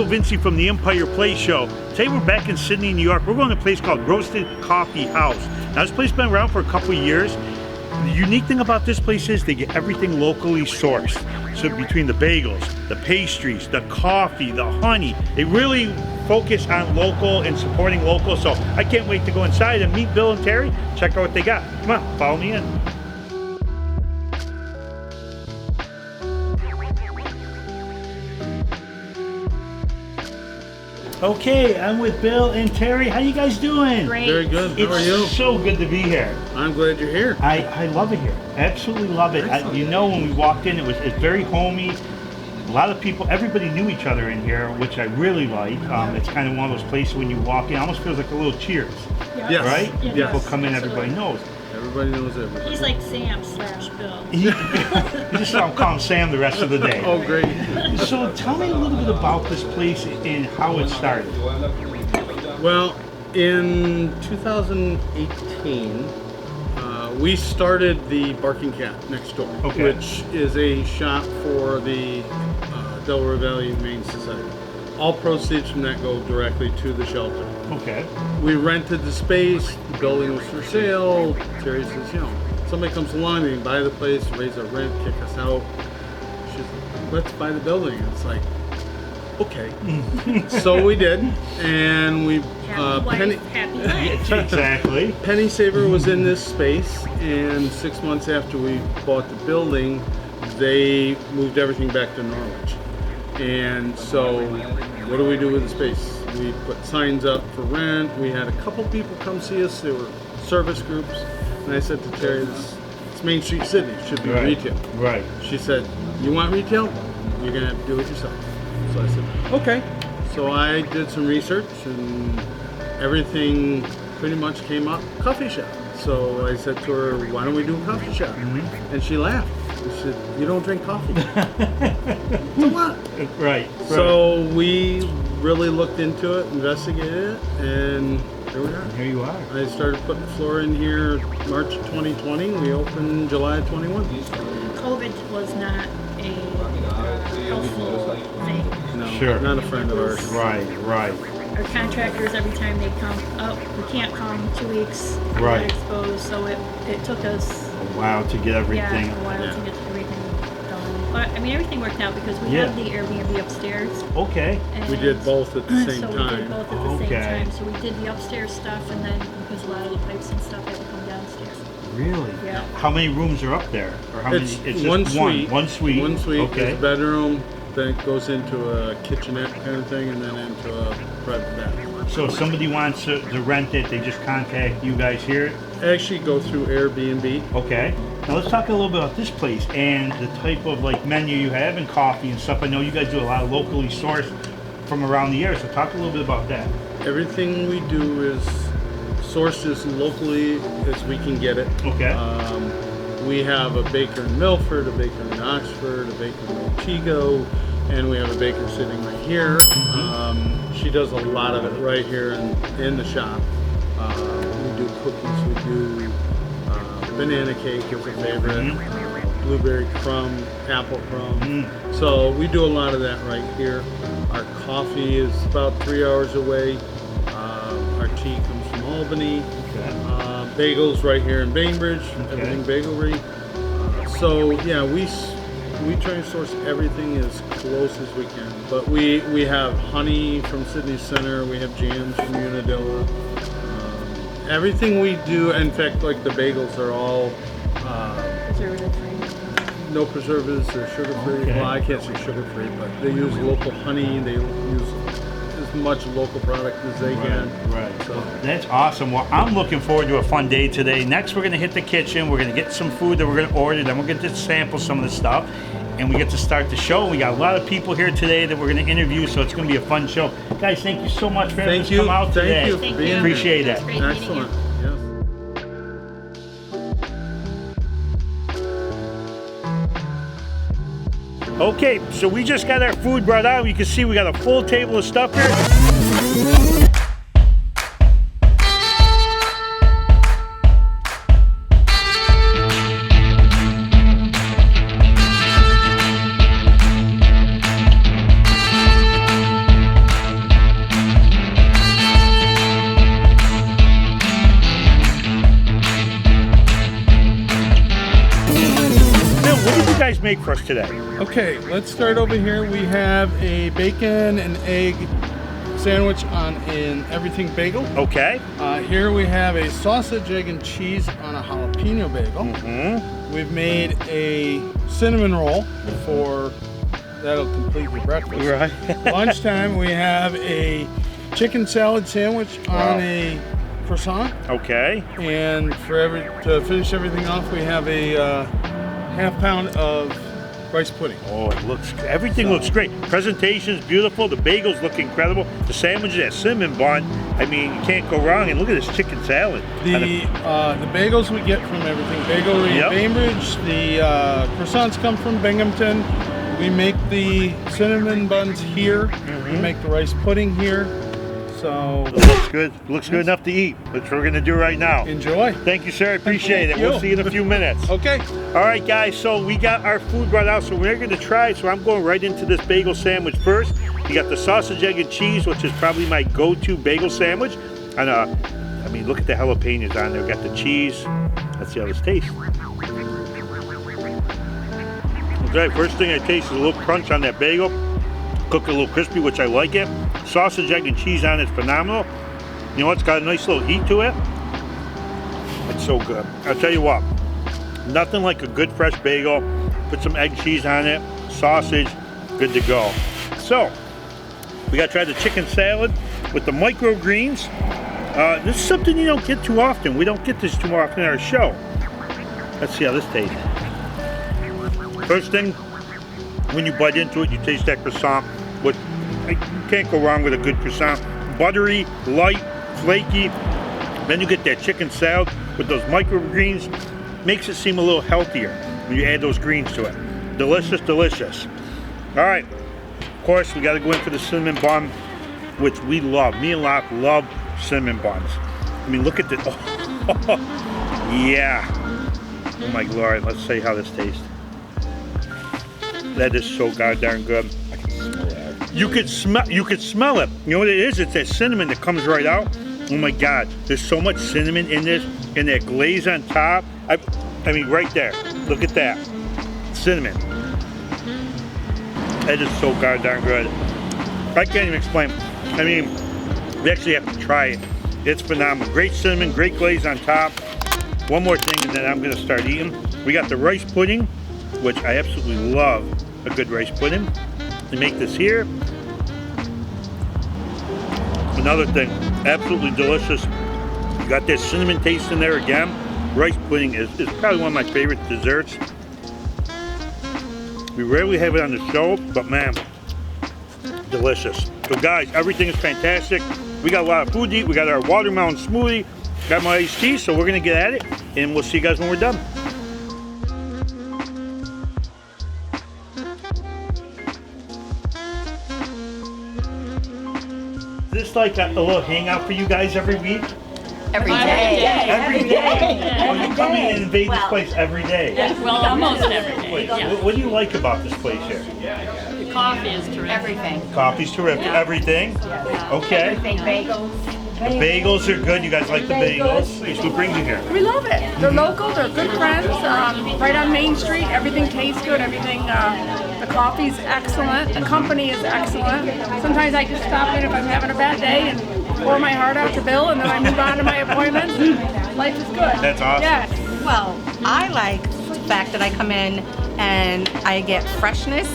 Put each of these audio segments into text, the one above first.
Vinci from the Empire Place Show. Today we're back in Sidney, New York. We're going to a place called Roasted Coffee House. Now this place has been around for a couple of years. The unique thing about this place is they get everything locally sourced. So between the bagels, the pastries, the coffee, the honey, they really focus on local and supporting local. So I can't wait to go inside and meet Bill and Terry, check out what they got. Come on, follow me in. Okay, I'm with Bill and Terry. How you guys doing? Great. Very good. How are you? It's so good to be here. I'm glad you're here. I love it here. Absolutely love it. You know, when we walked in, it's very homey. A lot of people, everybody knew each other in here, which I really like. It's kind of one of those places when you walk in, it almost feels like a little Cheers. Yeah. Yes. Right? Yes. People come in, everybody knows. Everybody knows everybody. He's like Sam / Bill. You just I'll call him Sam the rest of the day. Oh, great. So tell me a little bit about this place and how it started. Well, in 2018, we started the Barking Cat next door, Okay. which is a shop for the Delaware Valley Humane Society. All proceeds from that go directly to the shelter. Okay. We rented the space, the building was for sale. Terry says, you know, somebody comes along, they can buy the place, raise our rent, kick us out. She's like, let's buy the building. And it's like, okay. So we did, and we Happy wife, happy life. Exactly. Penny Saver was in this space, and 6 months after we bought the building, they moved everything back to Norwich. And so, what do we do with the space? We put signs up for rent. We had a couple people come see us. They were service groups. And I said to Terry, this Main Street Sidney should be retail. Right. She said, you want retail? You're going to have to do it yourself. So I said, okay. So I did some research, and everything pretty much came up coffee shop. So I said to her, why don't we do a coffee shop? Mm-hmm. And she laughed. She said, you don't drink coffee. So what? Right. So we really looked into it, investigated it, and here we are. Here you are. I started putting the floor in here March 2020. We opened July 21. COVID was not a helpful thing. No, Sure. not a friend of ours. Right. Our contractors, every time they come, we can't come 2 weeks, we're Right. not exposed, so it took us A while to get everything. a while to get everything done. But I mean, everything worked out because we have the Airbnb upstairs. Okay. We did both at the same So we time. did both at the same Okay. time. So we did the upstairs stuff, and then because a lot of the pipes and stuff had to come downstairs. Really? Yeah. How many rooms are up there? Or how It's many? It's one just suite. One suite. One suite. Okay. There's a bedroom, then it goes into a kitchenette kind of thing, and then into a private bathroom. So if somebody wants to rent it, they just contact you guys here? Actually go through Airbnb. Okay. Now let's talk a little bit about this place and the type of like menu you have and coffee and stuff. I know you guys do a lot of locally sourced from around the area, so talk a little bit about that. Everything we do is sourced as locally as we can get it. Okay. We have a baker in Milford, a baker in Oxford, a baker in Montego, and we have a baker sitting right here. She does a lot of it right here in the shop. We do cookies, we do banana cake is a favorite, blueberry crumb, apple crumb. So we do a lot of that right here. Our coffee is about 3 hours away. Our tea comes from Albany. Okay. Bagels right here in Bainbridge, everything bagelry. So yeah, we try and source everything as close as we can. But we have honey from Sydney Center. We have jams from Unadilla. Everything we do, in fact, like the bagels are all Preservative-free. no preservatives. They're sugar-free. Okay. Well, I can't say sugar-free, but they use local honey. They use as much local product as they can. Right. So That's awesome. Well, I'm looking forward to a fun day today. Next, we're going to hit the kitchen. We're going to get some food that we're going to order. Then we're going to sample some of the stuff. And we get to start the show. We got a lot of people here today that we're going to interview, so it's going to be a fun show. Guys, thank you so much for having us come out today. Thank you for Thank being you. Appreciate It was it. great meeting you. Excellent. Yes. Okay, so we just got our food brought out. You can see we got a full table of stuff here. guys make for us today? Okay, let's start over here. We have a bacon and egg sandwich on an everything bagel. Okay. Here we have a sausage, egg, and cheese on a jalapeno bagel. Mm-hmm. We've made a cinnamon roll for that'll complete your breakfast. Right. Lunchtime we have a chicken salad sandwich on a croissant. Okay. And to finish everything off, we have a half pound of rice pudding. Oh, everything looks great. Presentation's beautiful. The bagels look incredible. The sandwich, that cinnamon bun, I mean, you can't go wrong. And look at this chicken salad. The bagels we get from everything. Bagelry in Bainbridge. The croissants come from Binghamton. We make the cinnamon buns here. We make the rice pudding here. So it looks good. It looks good enough to eat, which we're gonna do right now. Enjoy. Thank you, sir. I appreciate it. We'll see you in a few minutes. Okay. All right, guys. So we got our food brought out, so we're gonna try it. So I'm going right into this bagel sandwich first. You got the sausage, egg, and cheese, which is probably my go-to bagel sandwich. And I mean, look at the jalapenos on there. Got the cheese. Let's see how this tastes. Okay, first thing I taste is a little crunch on that bagel. Cooked a little crispy, which I like it. Sausage, egg, and cheese on it's phenomenal. You know, it's got a nice little heat to it. It's so good. I'll tell you what, nothing like a good fresh bagel. Put some egg, cheese on it, sausage, good to go. So, we gotta try the chicken salad with the microgreens. This is something you don't get too often. We don't get this too often in our show. Let's see how this tastes. First thing, when you bite into it, you taste that croissant. You can't go wrong with a good croissant. Buttery, light, flaky. Then you get that chicken salad with those microgreens. Makes it seem a little healthier when you add those greens to it. Delicious, delicious. All right, of course, we got to go in for the cinnamon bun, which we love. Me and Locke love cinnamon buns. I mean, look at this. Oh, yeah. Oh my glory. Let's see how this tastes. That is so goddamn good. You could smell it. You know what it is? It's that cinnamon that comes right out. Oh my God, there's so much cinnamon in this, and that glaze on top. I mean, right there. Look at that. Cinnamon. That is so goddamn good. I can't even explain. I mean, we actually have to try it. It's phenomenal. Great cinnamon, great glaze on top. One more thing, and then I'm gonna start eating. We got the rice pudding, which I absolutely love a good rice pudding. We make this here. Another thing, absolutely delicious. You got that cinnamon taste in there again. Rice pudding is probably one of my favorite desserts. We rarely have it on the show, but man, delicious. So guys, everything is fantastic. We got a lot of food to eat. We got our watermelon smoothie, got my iced tea, so we're gonna get at it, and we'll see you guys when we're done. Is this like a little hangout for you guys every week? Every day. Every day. Oh, you come in and invade this place every day. Yeah, well, almost every day. Yeah. What do you like about this place here? The coffee is terrific. Everything. Coffee's terrific. Yeah. Everything? Okay. Everything. Bagels. The bagels are good. You guys like the bagels? What brings you here? We love it. They're local. They're good friends. Right on Main Street. Everything tastes good. Everything. The coffee's excellent. The company is excellent. Sometimes I just stop in if I'm having a bad day and pour my heart out to Bill, and then I move on to my appointments. Life is good. That's awesome. Yes. Well, I like the fact that I come in and I get freshness.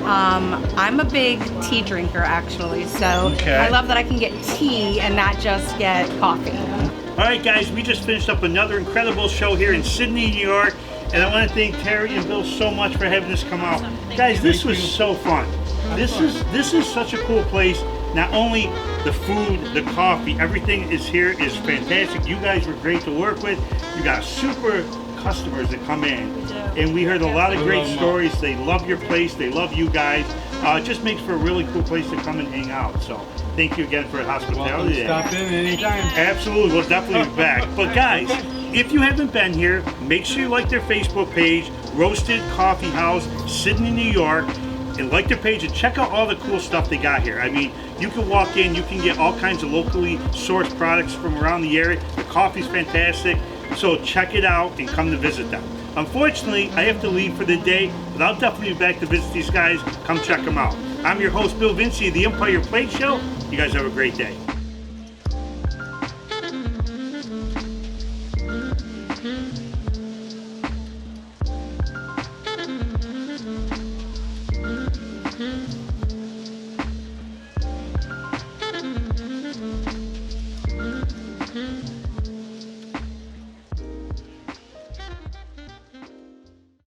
I'm a big tea drinker, actually, so Okay. I love that I can get tea and not just get coffee. All right, guys, we just finished up another incredible show here in Sidney, New York, and I want to thank Terry and Bill so much for having us come out. Guys, this was so fun. This is such a cool place. Not only the food, the coffee, everything is here is fantastic. You guys were great to work with. You got super customers that come in, and we heard a lot of great stories. They love your place. They love you guys. It just makes for a really cool place to come and hang out. So thank you again for hospitality. Stop in anytime. Absolutely, we'll definitely be back. But guys, if you haven't been here, make sure you like their Facebook page, Roasted Coffee House, Sidney, New York, and like their page and check out all the cool stuff they got here. I mean, you can walk in, you can get all kinds of locally sourced products from around the area. The coffee's fantastic, so check it out and come to visit them. Unfortunately, I have to leave for the day, But I'll definitely be back to visit these guys. Come check them out. I'm your host, Bill Vinci of the Empire Plate Show. You guys have a great day.